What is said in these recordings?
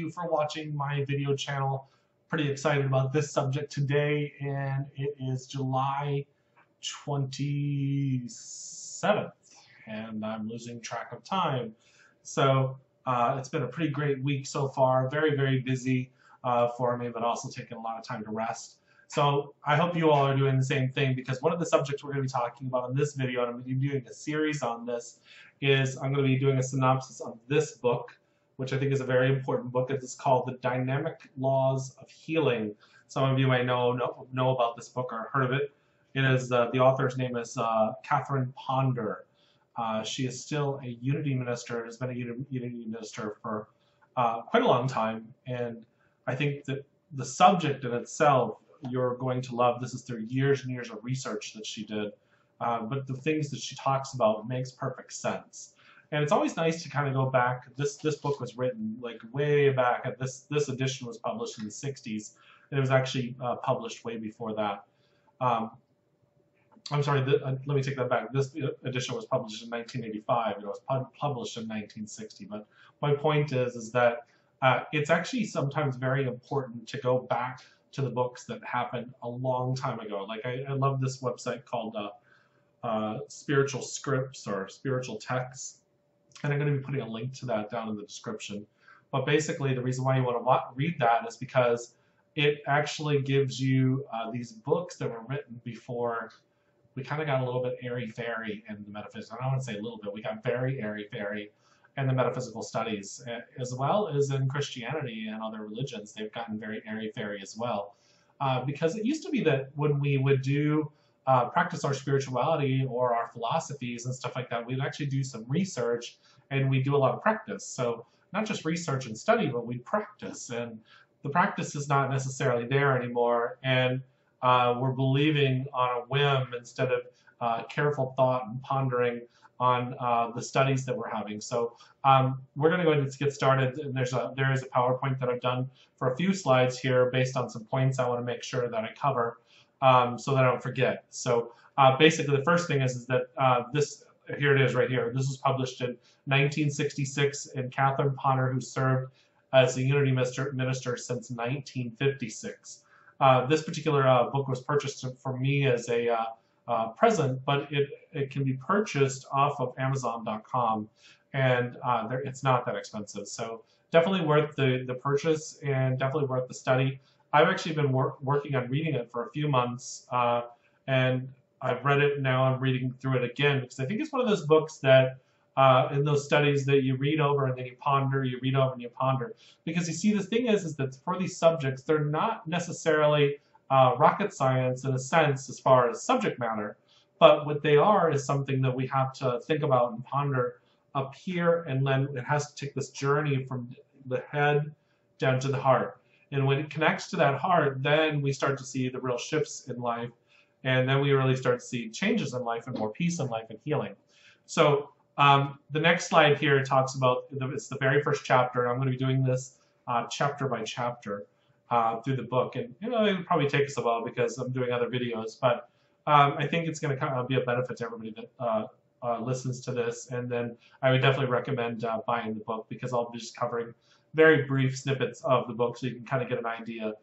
you for watching my video channel. Pretty excited about this subject today, and it is July 27th, and I'm losing track of time. So it's been a pretty great week so far, very, very busy for me, but also taking a lot of time to rest. So I hope you all are doing the same thing, because one of the subjects we're going to be talking about in this video, and I'm going to be doing a series on this, is I'm going to be doing a synopsis of this book, which I think is a very important book. It's called The Dynamic Laws of Healing. Some of you might know about this book or heard of it. It is the author's name is Catherine Ponder. She is still a Unity minister, has been a Unity minister for quite a long time, and I think that the subject in itself you're going to love. This is through years and years of research that she did, but the things that she talks about makes perfect sense. And it's always nice to kind of go back. This book was written like way back. This edition was published in the 60s, and it was actually published way before that. I'm sorry, let me take that back. This edition was published in 1985, and it was published in 1960. But my point is that it's actually sometimes very important to go back to the books that happened a long time ago. Like I love this website called Spiritual Scripts or Spiritual Texts, and I'm going to be putting a link to that down in the description. But basically, the reason why you want to read that is because it actually gives you these books that were written before we kind of got a little bit airy-fairy in the metaphysics. I don't want to say a little bit. We got very airy-fairy in the metaphysical studies, as well as in Christianity and other religions. They've gotten very airy-fairy as well. Because it used to be that when we would practice our spirituality or our philosophies and stuff like that, we'd actually do some research and we do a lot of practice. So not just research and study, but we practice. And the practice is not necessarily there anymore. And we're believing on a whim instead of careful thought and pondering on the studies that we're having. So we're going to go ahead and get started. And there is a PowerPoint that I've done for a few slides here based on some points I want to make sure that I cover so that I don't forget. So basically the first thing is that here it is right here. This was published in 1966, and Catherine Ponder, who served as a Unity minister since 1956. This particular book was purchased for me as a present, but it can be purchased off of Amazon.com, and it's not that expensive. So definitely worth the purchase and definitely worth the study. I've actually been working on reading it for a few months, and I've read it, and now I'm reading through it again, because I think it's one of those books that in those studies that you read over and then you ponder, you read over and you ponder. Because you see, the thing is that for these subjects, they're not necessarily rocket science in a sense as far as subject matter, but what they are is something that we have to think about and ponder up here, and then it has to take this journey from the head down to the heart. And when it connects to that heart, then we start to see the real shifts in life, and then we really start to see changes in life and more peace in life and healing. So the next slide here talks about, it's the very first chapter, and I'm going to be doing this chapter by chapter through the book. And it'll probably take us a while because I'm doing other videos, but I think it's going to kind of be a benefit to everybody that listens to this. And then I would definitely recommend buying the book, because I'll be just covering very brief snippets of the book so you can kind of get an idea,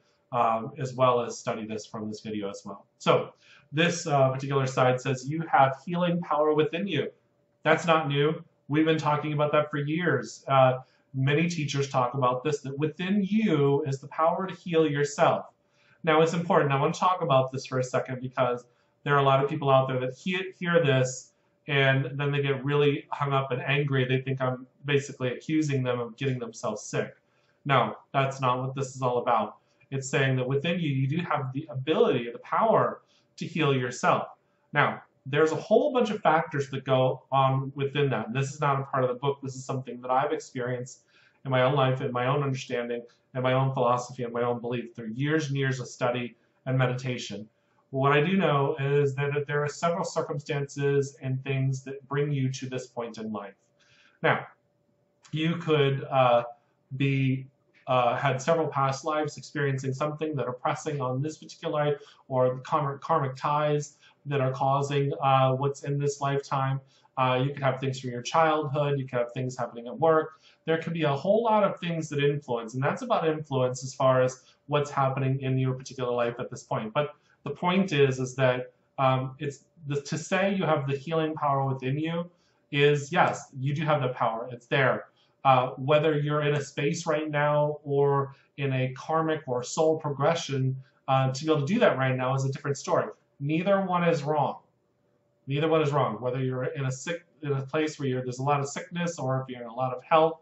as well as study this from this video as well. So this particular side says, you have healing power within you. That's not new. We've been talking about that for years. Many teachers talk about this, that within you is the power to heal yourself. Now, it's important. I want to talk about this for a second, because there are a lot of people out there that hear this and then they get really hung up and angry. They think I'm basically accusing them of getting themselves sick. No, that's not what this is all about. It's saying that within you, you do have the ability, the power to heal yourself. Now, there's a whole bunch of factors that go on within that. And this is not a part of the book. This is something that I've experienced in my own life, in my own understanding, and my own philosophy, and my own belief through years and years of study and meditation. What I do know is that there are several circumstances and things that bring you to this point in life. Now, you could had several past lives experiencing something that are pressing on this particular life, or the karmic ties that are causing what's in this lifetime. You could have things from your childhood. You could have things happening at work. there can be a whole lot of things that influence, and that's about influence as far as what's happening in your particular life at this point. But the point is that to say you have the healing power within you is, yes, you do have the power. It's there. Whether you're in a space right now or in a karmic or soul progression, to be able to do that right now is a different story. Neither one is wrong. Neither one is wrong. Whether you're in a place where there's a lot of sickness or if you're in a lot of health,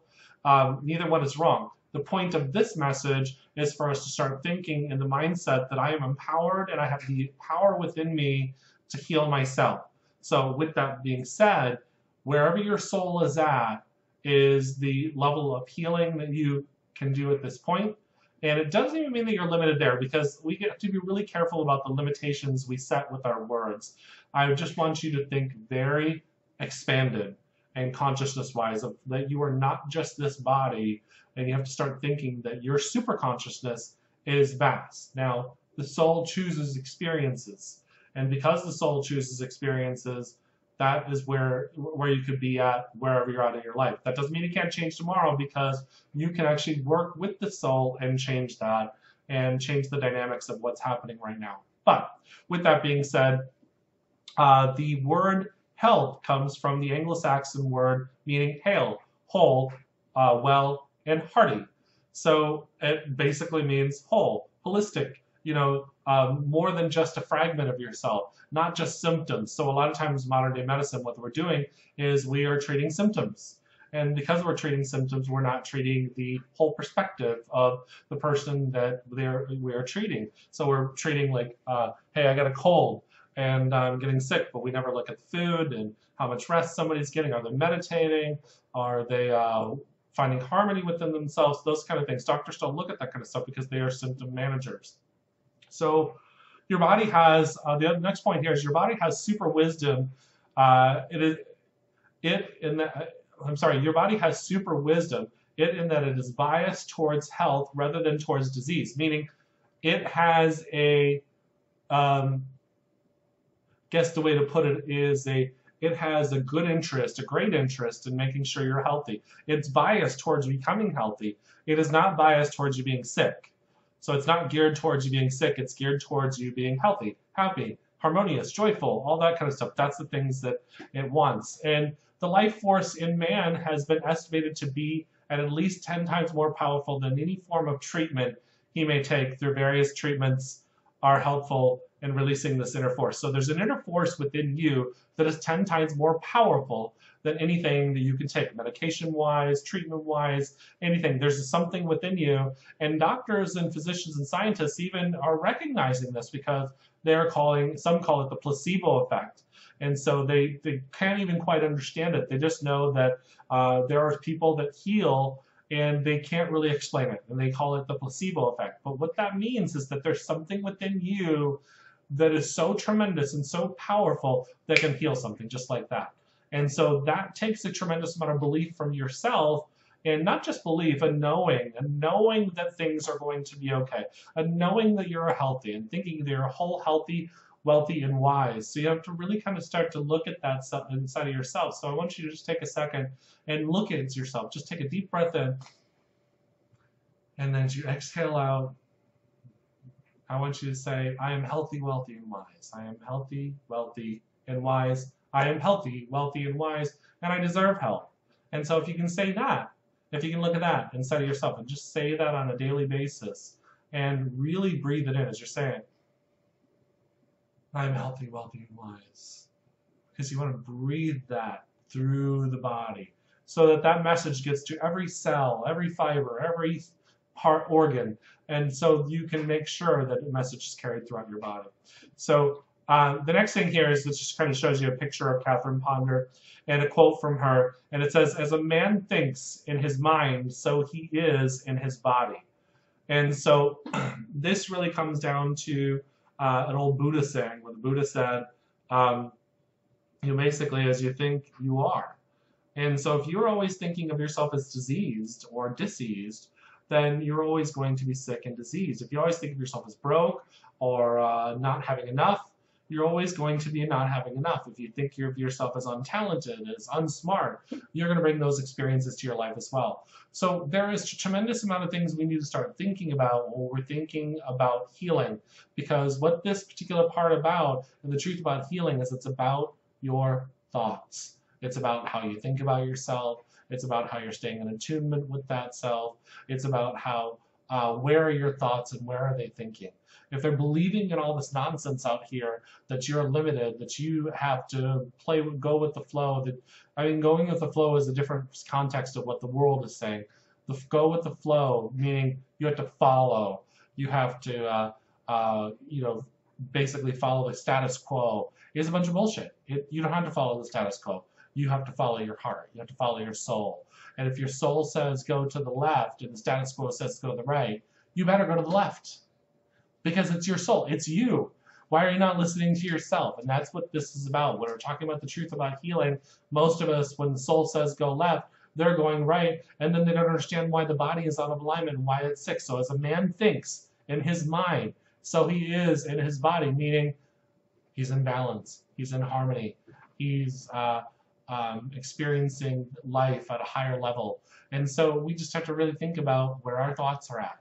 neither one is wrong. The point of this message is for us to start thinking in the mindset that I am empowered and I have the power within me to heal myself. So with that being said, wherever your soul is at is the level of healing that you can do at this point. And it doesn't even mean that you're limited there, because we have to be really careful about the limitations we set with our words. I just want you to think very expanded and consciousness-wise of that you are not just this body, and you have to start thinking that your super consciousness is vast. Now, the soul chooses experiences, and because the soul chooses experiences, that is where you could be at wherever you're at in your life. That doesn't mean it can't change tomorrow, because you can actually work with the soul and change that and change the dynamics of what's happening right now. But with that being said, the word health comes from the Anglo-Saxon word meaning hale, whole, well, and hearty. So it basically means whole, holistic, more than just a fragment of yourself, not just symptoms. So a lot of times modern day medicine, what we're doing is we are treating symptoms. And because we're treating symptoms, we're not treating the whole perspective of the person that we are treating. So we're treating like, hey, I got a cold and I'm getting sick, but we never look at the food and how much rest somebody's getting. Are they meditating? Are they finding harmony within themselves? Those kind of things. Doctors don't look at that kind of stuff because they are symptom managers. So your body has, the next point here is your body has super wisdom. Your body has super wisdom in that it is biased towards health rather than towards disease, meaning it has guess the way to put it is it has a good interest, a great interest in making sure you're healthy. It's biased towards becoming healthy. It is not biased towards you being sick. So it's not geared towards you being sick, it's geared towards you being healthy, happy, harmonious, joyful, all that kind of stuff. That's the things that it wants. And the life force in man has been estimated to be at least 10 times more powerful than any form of treatment he may take. Through various treatments are helpful in releasing this inner force. So there's an inner force within you that is 10 times more powerful than anything that you can take, medication-wise, treatment-wise, anything. There's something within you, and doctors and physicians and scientists even are recognizing this because they're some call it the placebo effect. And so they can't even quite understand it. They just know that there are people that heal and they can't really explain it, and they call it the placebo effect. But what that means is that there's something within you that is so tremendous and so powerful that can heal something just like that. And so that takes a tremendous amount of belief from yourself, and not just belief, a knowing that things are going to be okay, a knowing that you're healthy, and thinking that you're whole, healthy, wealthy, and wise. So you have to really kind of start to look at that stuff inside of yourself. So I want you to just take a second and look at yourself. Just take a deep breath in, and then as you exhale out, I want you to say, I am healthy, wealthy, and wise. I am healthy, wealthy, and wise. I am healthy, wealthy, and wise, and I deserve health. And so if you can say that, if you can look at that inside of yourself and just say that on a daily basis and really breathe it in as you're saying, I am healthy, wealthy, and wise. Because you want to breathe that through the body so that that message gets to every cell, every fiber, every part organ, and so you can make sure that the message is carried throughout your body. So the next thing here is this just kind of shows you a picture of Catherine Ponder and a quote from her, and it says, as a man thinks in his mind, so he is in his body. And so this really comes down to an old Buddha saying, where the Buddha said, basically as you think, you are. And so if you're always thinking of yourself as diseased or diseased, then you're always going to be sick and diseased. If you always think of yourself as broke or not having enough, you're always going to be not having enough. If you think of yourself as untalented, as unsmart, you're going to bring those experiences to your life as well. So there is a tremendous amount of things we need to start thinking about when we're thinking about healing, because what this particular part about, and the truth about healing, is it's about your thoughts. It's about how you think about yourself. It's about how you're staying in attunement with that self. It's about how, where are your thoughts and where are they thinking? If they're believing in all this nonsense out here, that you're limited, that you have to go with the flow, going with the flow is a different context of what the world is saying. Go with the flow, meaning you have to follow. You have to, basically follow the status quo, is a bunch of bullshit. You don't have to follow the status quo. You have to follow your heart. You have to follow your soul. And if your soul says go to the left and the status quo says go to the right, you better go to the left. Because it's your soul. It's you. Why are you not listening to yourself? And that's what this is about. When we're talking about the truth about healing, most of us, when the soul says go left, they're going right, and then they don't understand why the body is out of alignment and why it's sick. So as a man thinks in his mind, so he is in his body, meaning he's in balance, he's in harmony, he's experiencing life at a higher level. And so we just have to really think about where our thoughts are at.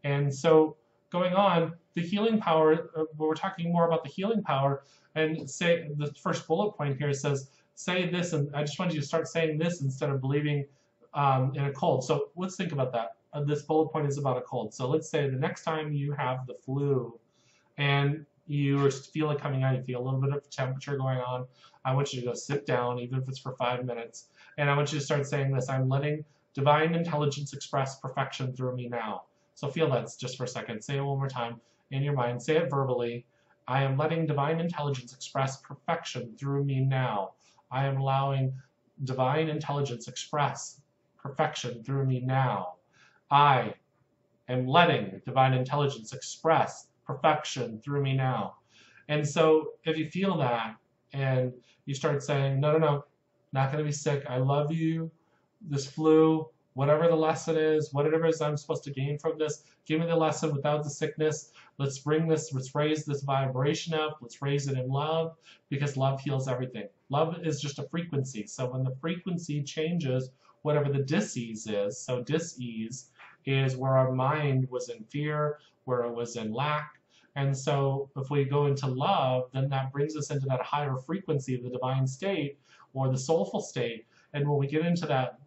And so going on, the healing power, we're talking more about the healing power, and say the first bullet point here says, say this, and I just want you to start saying this instead of believing in a cold. So let's think about that. This bullet point is about a cold. So let's say the next time you have the flu and you feel it coming on, you feel a little bit of temperature going on, I want you to go sit down, even if it's for 5 minutes, and I want you to start saying this: I'm letting divine intelligence express perfection through me now. So feel that just for a second. Say it one more time in your mind. Say it verbally. I am letting divine intelligence express perfection through me now. I am allowing divine intelligence express perfection through me now. I am letting divine intelligence express perfection through me now. And so if you feel that and you start saying, no, not going to be sick. I love you. This flu, whatever the lesson is, whatever it is I'm supposed to gain from this, give me the lesson without the sickness. Let's raise this vibration up. Let's raise it in love, because love heals everything. Love is just a frequency. So when the frequency changes, whatever the dis-ease is, so dis-ease is where our mind was in fear, where it was in lack. And so if we go into love, then that brings us into that higher frequency of the divine state or the soulful state. And when we get into that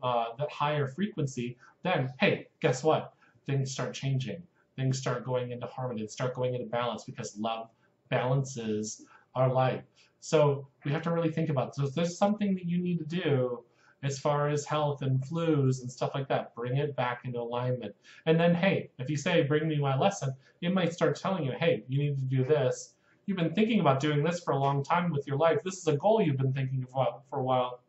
higher frequency, then, hey, guess what? Things start changing. Things start going into harmony, start going into balance, because love balances our life. So we have to really think about it. So if there's something that you need to do as far as health and flus and stuff like that, bring it back into alignment. And then, hey, if you say, bring me my lesson, it might start telling you, hey, you need to do this. You've been thinking about doing this for a long time with your life. This is a goal you've been thinking about for a while.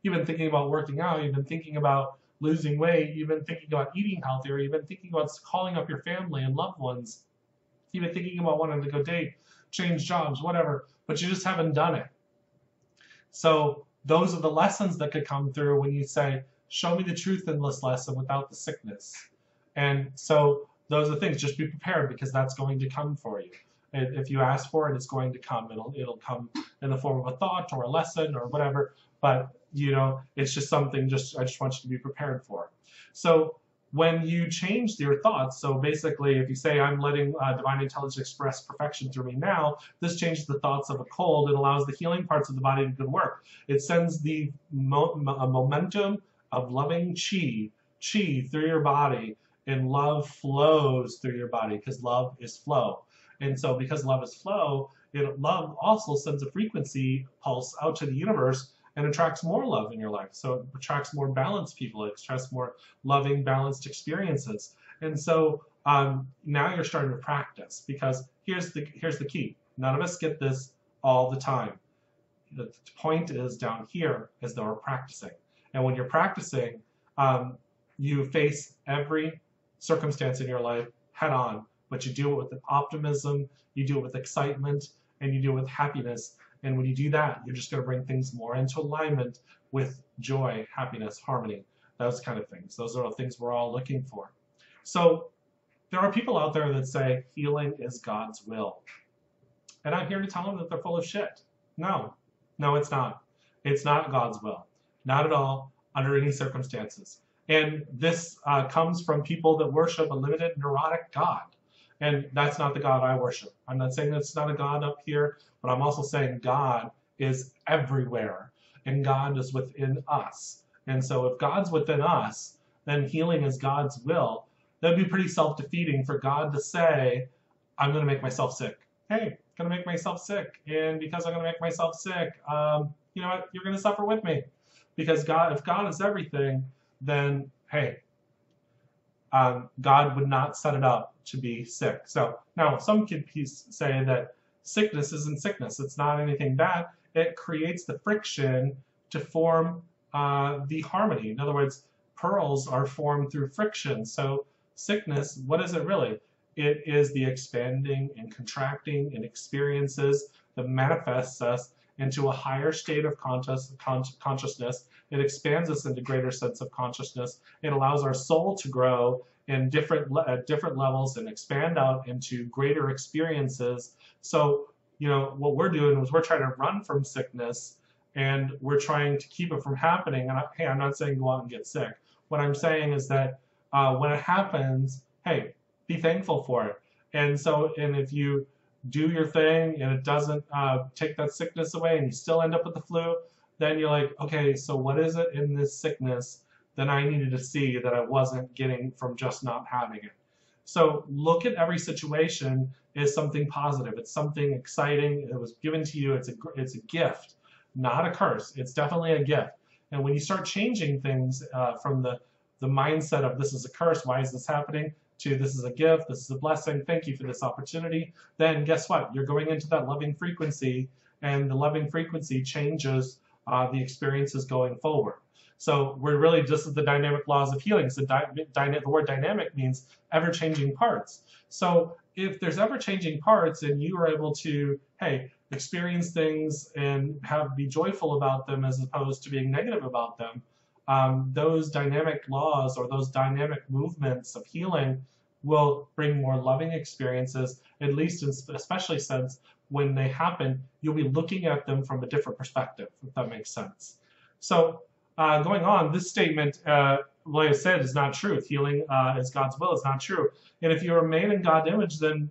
You've been thinking about working out. You've been thinking about losing weight. You've been thinking about eating healthier. You've been thinking about calling up your family and loved ones. You've been thinking about wanting to go date, change jobs, whatever, but you just haven't done it. So those are the lessons that could come through when you say, show me the truth in this lesson without the sickness. And so those are things. Just be prepared, because that's going to come for you. If you ask for it, it's going to come. It'll come in the form of a thought or a lesson or whatever. But it's just something. I just want you to be prepared for. So when you change your thoughts, so basically, if you say, I'm letting divine intelligence express perfection through me now, this changes the thoughts of a cold. It allows the healing parts of the body to do work. It sends the momentum of loving chi through your body, and love flows through your body, because love is flow. And so because love is flow, love also sends a frequency pulse out to the universe and attracts more love in your life. So it attracts more balanced people. It attracts more loving, balanced experiences. And so now you're starting to practice, because here's the key. None of us get this all the time. The point is down here is that we're practicing. And when you're practicing, you face every circumstance in your life head on. But you do it with optimism, you do it with excitement, and you do it with happiness. And when you do that, you're just going to bring things more into alignment with joy, happiness, harmony, those kind of things. Those are the things we're all looking for. So there are people out there that say healing is God's will. And I'm here to tell them that they're full of shit. No, no, it's not. It's not God's will. Not at all, under any circumstances. And this comes from people that worship a limited, neurotic God. And that's not the God I worship. I'm not saying that's not a God up here, but I'm also saying God is everywhere, and God is within us. And so if God's within us, then healing is God's will. That'd be pretty self-defeating for God to say, I'm going to make myself sick. Hey, I'm going to make myself sick. And because I'm going to make myself sick, you know what? You're going to suffer with me. Because God, if God is everything, then, hey, God would not set it up to be sick. So now some could say that sickness isn't sickness. It's not anything bad. It creates the friction to form the harmony. In other words, pearls are formed through friction. So sickness, what is it really? It is the expanding and contracting and experiences that manifests us into a higher state of consciousness. It expands us into greater sense of consciousness. It allows our soul to grow in different levels and expand out into greater experiences. So, you know, what we're doing is we're trying to run from sickness, and we're trying to keep it from happening. And hey, I'm not saying go out and get sick. What I'm saying is that when it happens, hey, be thankful for it. And so, and if you do your thing and it doesn't take that sickness away and you still end up with the flu, then you're like, okay, so what is it in this sickness that I needed to see that I wasn't getting from just not having it? So look at every situation as something positive. It's something exciting. It was given to you. It's a gift, not a curse. It's definitely a gift. And when you start changing things from the mindset of this is a curse, why is this happening, to this is a gift, this is a blessing, thank you for this opportunity, then guess what? You're going into that loving frequency, and the loving frequency changes the experiences going forward. So we're really just at the dynamic laws of healing. So the word dynamic means ever-changing parts. So if there's ever-changing parts and you are able to, hey, experience things and be joyful about them as opposed to being negative about them, those dynamic laws or those dynamic movements of healing will bring more loving experiences, at least especially since when they happen, you'll be looking at them from a different perspective, if that makes sense. So going on, this statement, like I said, is not true. Healing is God's will is not true. And if you are made in God's image, then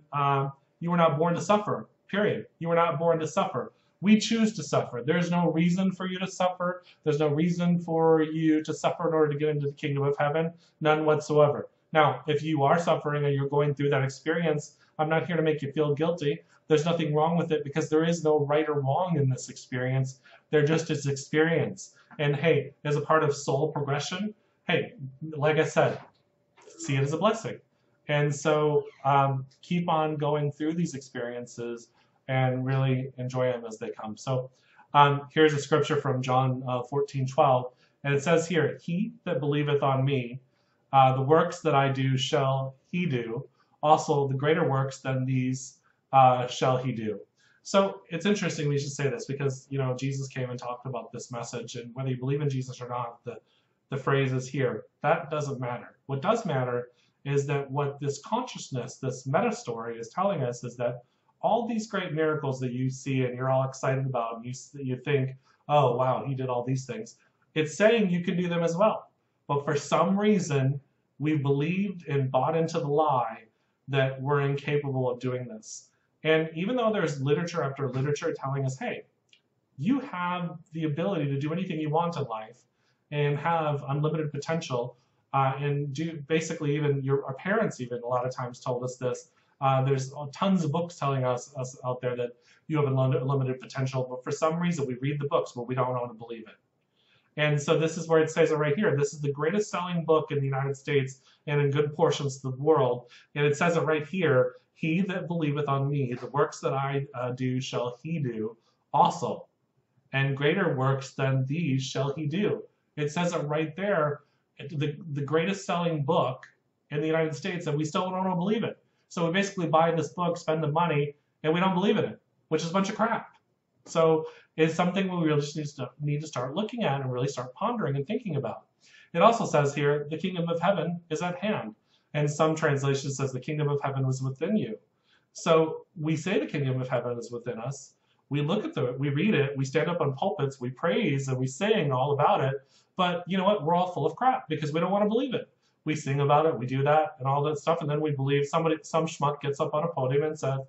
you were not born to suffer, period. You were not born to suffer. We choose to suffer. There's no reason for you to suffer. There's no reason for you to suffer in order to get into the kingdom of heaven. None whatsoever. Now, if you are suffering and you're going through that experience, I'm not here to make you feel guilty. There's nothing wrong with it because there is no right or wrong in this experience. There just is experience. And hey, as a part of soul progression, hey, like I said, see it as a blessing. And so keep on going through these experiences and really enjoy them as they come. So here's a scripture from John 14:12, and it says here, he that believeth on me, the works that I do shall he do, also the greater works than these shall he do. So it's interesting we should say this because, you know, Jesus came and talked about this message, and whether you believe in Jesus or not, the phrase is here. That doesn't matter. What does matter is that what this consciousness, this meta story is telling us is that all these great miracles that you see and you're all excited about, and you think, oh, wow, he did all these things. It's saying you can do them as well. But for some reason, we believed and bought into the lie that we're incapable of doing this. And even though there's literature after literature telling us, hey, you have the ability to do anything you want in life and have unlimited potential, and do basically even our parents even a lot of times told us this. There's tons of books telling us out there that you have unlimited potential, but for some reason we read the books, but we don't want to believe it. And so this is where it says it right here. This is the greatest selling book in the United States and in good portions of the world. And it says it right here, he that believeth on me, the works that I do shall he do also. And greater works than these shall he do. It says it right there, the greatest selling book in the United States, and we still don't believe it. So we basically buy this book, spend the money, and we don't believe in it, which is a bunch of crap. So it's something we really just need to start looking at and really start pondering and thinking about. It also says here, the kingdom of heaven is at hand. And some translations says the kingdom of heaven was within you. So we say the kingdom of heaven is within us. We read it, we stand up on pulpits, we praise and we sing all about it. But you know what? We're all full of crap because we don't want to believe it. We sing about it, we do that and all that stuff, and then we believe some schmuck gets up on a podium and says,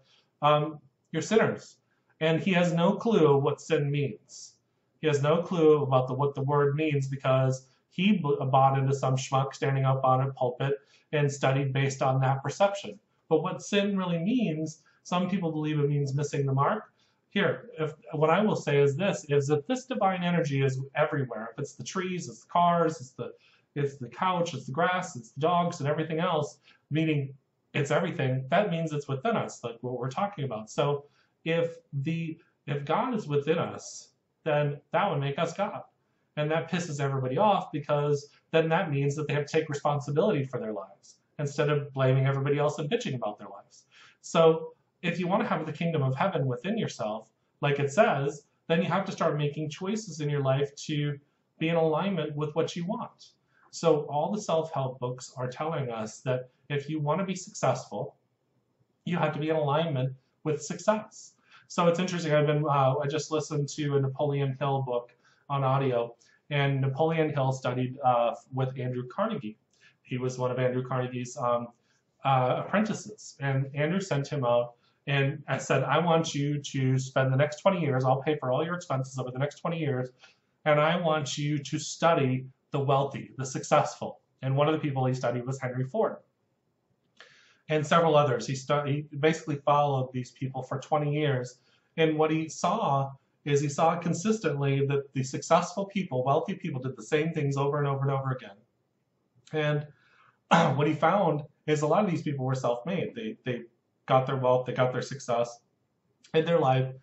"You're sinners," and he has no clue what sin means. He has no clue about what the word means because he bought into some schmuck standing up on a pulpit and studied based on that perception. But what sin really means, some people believe it means missing the mark. Here, what I will say is this: is that this divine energy is everywhere. If it's the trees, it's the cars, it's the couch, it's the grass, it's the dogs, and everything else. Meaning, it's everything. That means it's within us, like what we're talking about. So, if God is within us, then that would make us God, and that pisses everybody off because then that means that they have to take responsibility for their lives instead of blaming everybody else and bitching about their lives. So if you want to have the kingdom of heaven within yourself, like it says, then you have to start making choices in your life to be in alignment with what you want. So all the self-help books are telling us that if you want to be successful, you have to be in alignment with success. So it's interesting. I just listened to a Napoleon Hill book on audio, and Napoleon Hill studied with Andrew Carnegie. He was one of Andrew Carnegie's apprentices, and Andrew sent him out and I said, "I want you to spend the next 20 years. I'll pay for all your expenses over the next 20 years, and I want you to study the wealthy, the successful." And one of the people he studied was Henry Ford and several others. He basically followed these people for 20 years. And what he saw is he saw consistently that the successful people, wealthy people, did the same things over and over and over again. And what he found is a lot of these people were self-made. They got their wealth, they got their success in their life,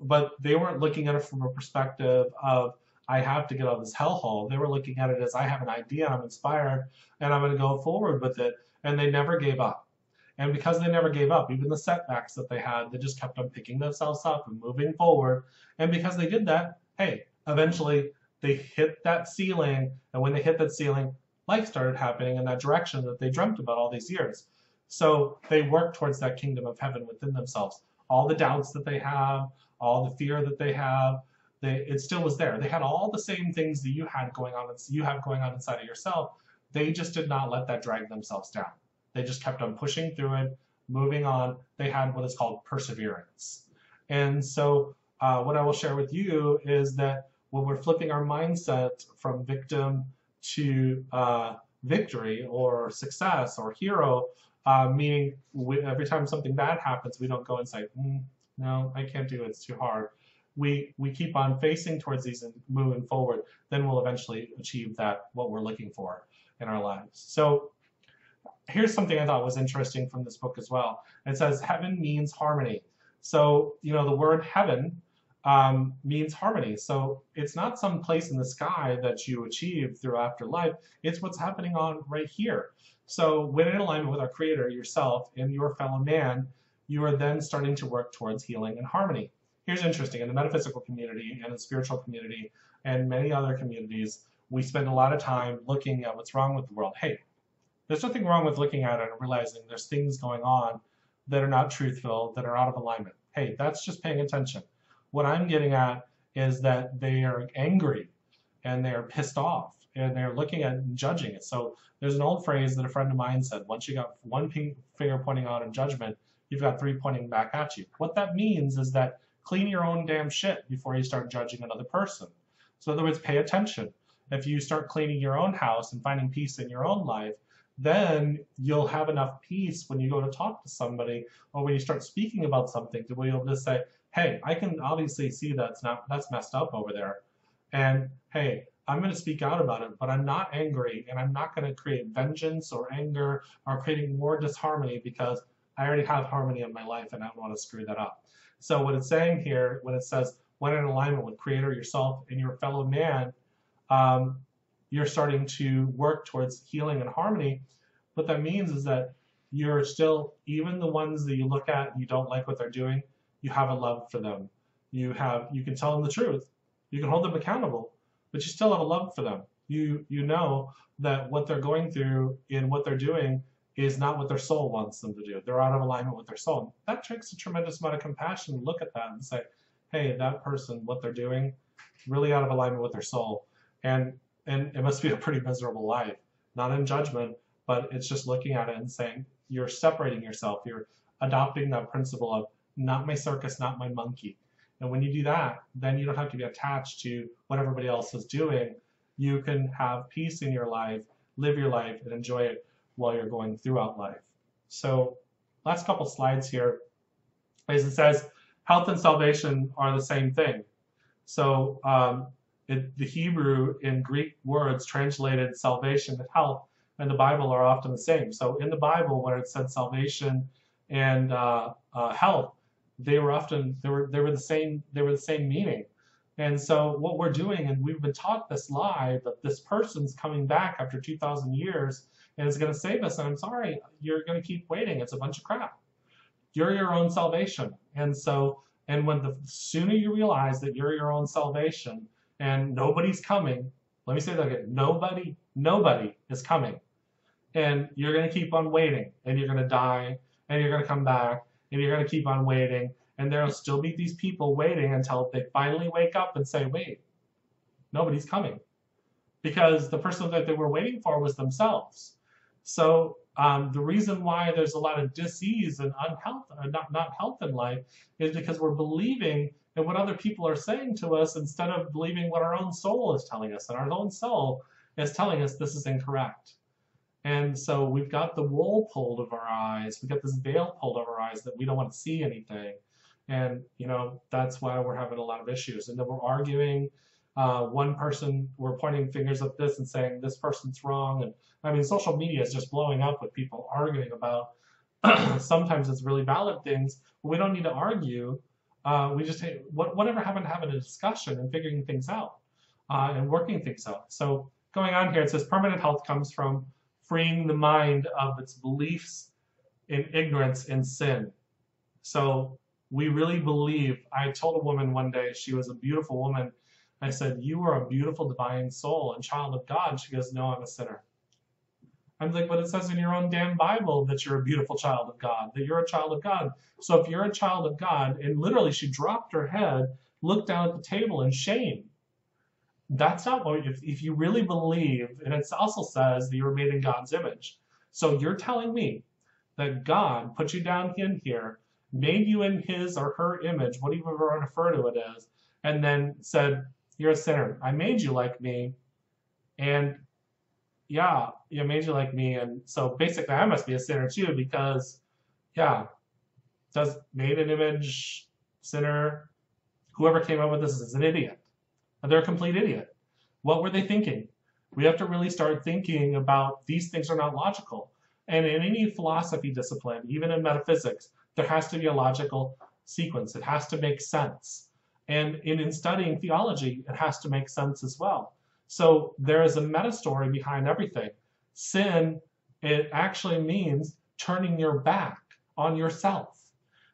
but they weren't looking at it from a perspective of, I have to get out of this hellhole. They were looking at it as, I have an idea, I'm inspired, and I'm going to go forward with it. And they never gave up. And because they never gave up, even the setbacks that they had, they just kept on picking themselves up and moving forward. And because they did that, hey, eventually they hit that ceiling. And when they hit that ceiling, life started happening in that direction that they dreamt about all these years. So they worked towards that kingdom of heaven within themselves. All the doubts that they have, all the fear that they have, it still was there. They had all the same things that you have going on inside of yourself. They just did not let that drag themselves down. They just kept on pushing through it, moving on. They had what is called perseverance. And so what I will share with you is that when we're flipping our mindset from victim to victory or success or hero, meaning every time something bad happens, we don't go and say, no, I can't do it, it's too hard. We keep on facing towards these and moving forward, then we'll eventually achieve what we're looking for in our lives. So here's something I thought was interesting from this book as well. It says heaven means harmony. So, the word heaven means harmony. So it's not some place in the sky that you achieve through afterlife. It's what's happening on right here. So when in alignment with our Creator, yourself, and your fellow man, you are then starting to work towards healing and harmony. Here's interesting. In the metaphysical community and the spiritual community and many other communities, we spend a lot of time looking at what's wrong with the world. Hey, there's nothing wrong with looking at it and realizing there's things going on that are not truthful, that are out of alignment. Hey, that's just paying attention. What I'm getting at is that they are angry and they are pissed off and they're looking at and judging it. So there's an old phrase that a friend of mine said, once you got one finger pointing out in judgment, you've got three pointing back at you. What that means is that clean your own damn shit before you start judging another person. So in other words, pay attention. If you start cleaning your own house and finding peace in your own life, then you'll have enough peace when you go to talk to somebody or when you start speaking about something to be able to say, hey, I can obviously see that's messed up over there. And hey, I'm going to speak out about it, but I'm not angry and I'm not going to create vengeance or anger or creating more disharmony because I already have harmony in my life and I don't want to screw that up. So what it's saying here, when it says, when in alignment with Creator, yourself, and your fellow man, you're starting to work towards healing and harmony. What that means is that you're still, even the ones that you look at and you don't like what they're doing, you have a love for them. You can tell them the truth. You can hold them accountable, but you still have a love for them. You know that what they're going through in what they're doing is not what their soul wants them to do. They're out of alignment with their soul. That takes a tremendous amount of compassion to look at that and say, hey, that person, what they're doing, really out of alignment with their soul. And it must be a pretty miserable life. Not in judgment, but it's just looking at it and saying, you're separating yourself. You're adopting that principle of not my circus, not my monkey. And when you do that, then you don't have to be attached to what everybody else is doing. You can have peace in your life, live your life, and enjoy it while you're going throughout life. So last couple slides here is it says health and salvation are the same thing. So the Hebrew and Greek words translated salvation and health and the Bible are often the same. So in the Bible, when it said salvation and health, they were the same meaning. And so what we're doing, and we've been taught this lie that this person's coming back after 2,000 years and is going to save us. And I'm sorry, you're going to keep waiting. It's a bunch of crap. You're your own salvation. And so, and when the sooner you realize that you're your own salvation and nobody's coming, let me say that again, nobody is coming. And you're going to keep on waiting, and you're going to die, and you're going to come back, and you're going to keep on waiting, and there'll still be these people waiting until they finally wake up and say, wait, nobody's coming. Because the person that they were waiting for was themselves. So the reason why there's a lot of disease and unhealth, not health in life, is because we're believing in what other people are saying to us instead of believing what our own soul is telling us. And our own soul is telling us this is incorrect. And so we've got the wool pulled over our eyes. We've got this veil pulled over our eyes that we don't want to see anything. And, you know, that's why we're having a lot of issues. And then we're arguing. One person, we're pointing fingers at this and saying this person's wrong. And I mean, social media is just blowing up with people arguing about sometimes it's really valid things, but we don't need to argue. We just, hey, whatever happened to having a discussion and figuring things out and working things out. So going on here, it says permanent health comes from freeing the mind of its beliefs in ignorance and sin. So we really believe, I told a woman one day, she was a beautiful woman, I said, you are a beautiful divine soul and child of God. She goes, no, I'm a sinner. I'm like, but it says in your own damn Bible that you're a beautiful child of God, that you're a child of God. So if you're a child of God, and literally she dropped her head, looked down at the table in shame. That's not what, if you really believe, and it also says that you were made in God's image. So you're telling me that God put you down in here, made you in his or her image, whatever you want to refer to it as, and then said, you're a sinner. I made you like me, and yeah, you made you like me, and so basically I must be a sinner too because, yeah, does made an image, sinner, whoever came up with this is an idiot. They're a complete idiot. What were they thinking? We have to really start thinking about these things are not logical. And in any philosophy discipline, even in metaphysics, there has to be a logical sequence. It has to make sense. And in studying theology, it has to make sense as well. So there is a meta story behind everything. Sin, it actually means turning your back on yourself.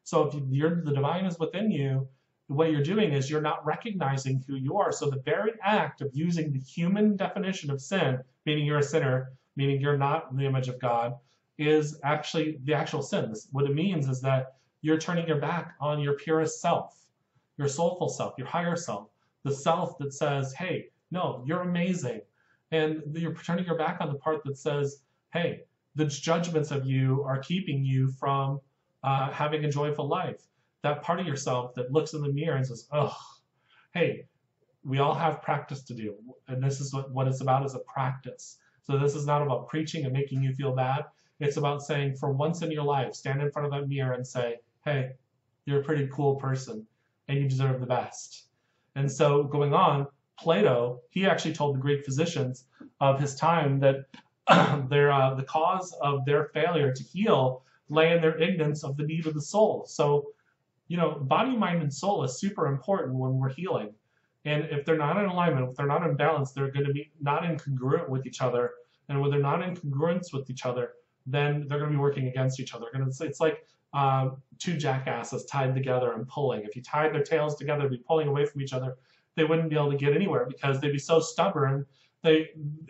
So if the divine is within you, what you're doing is you're not recognizing who you are. So the very act of using the human definition of sin, meaning you're a sinner, meaning you're not in the image of God, is actually the actual sin. What it means is that you're turning your back on your purest self, your soulful self, your higher self, the self that says, hey, no, you're amazing. And you're turning your back on the part that says, hey, the judgments of you are keeping you from having a joyful life. That part of yourself that looks in the mirror and says, oh, hey, we all have practice to do. And this is what it's about, is a practice. So this is not about preaching and making you feel bad. It's about saying, for once in your life, stand in front of that mirror and say, hey, you're a pretty cool person and you deserve the best. And so going on, Plato, he actually told the Greek physicians of his time that the cause of their failure to heal lay in their ignorance of the need of the soul. So, you know, body, mind, and soul is super important when we're healing. And if they're not in alignment, if they're not in balance, they're going to be not incongruent with each other. And when they're not in congruence with each other, then they're going to be working against each other. It's like two jackasses tied together and pulling. If you tied their tails together, they'd be pulling away from each other. They wouldn't be able to get anywhere because they'd be so stubborn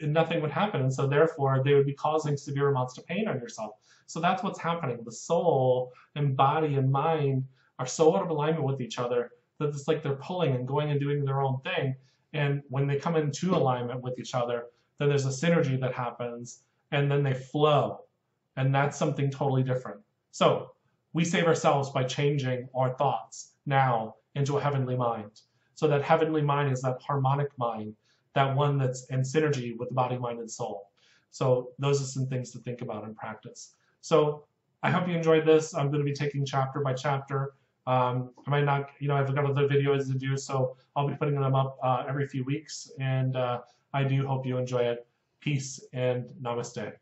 nothing would happen, and so therefore they would be causing severe amounts of pain on yourself. So that's what's happening. The soul and body and mind are so out of alignment with each other that it's like they're pulling and going and doing their own thing. And when they come into alignment with each other, then there's a synergy that happens, and then they flow, and that's something totally different. So we save ourselves by changing our thoughts now into a heavenly mind. So that heavenly mind is that harmonic mind, that one that's in synergy with the body, mind, and soul. So those are some things to think about and practice. So I hope you enjoyed this. I'm going to be taking chapter by chapter. I might not, I've got other videos to do, so I'll be putting them up every few weeks. And I do hope you enjoy it. Peace and namaste.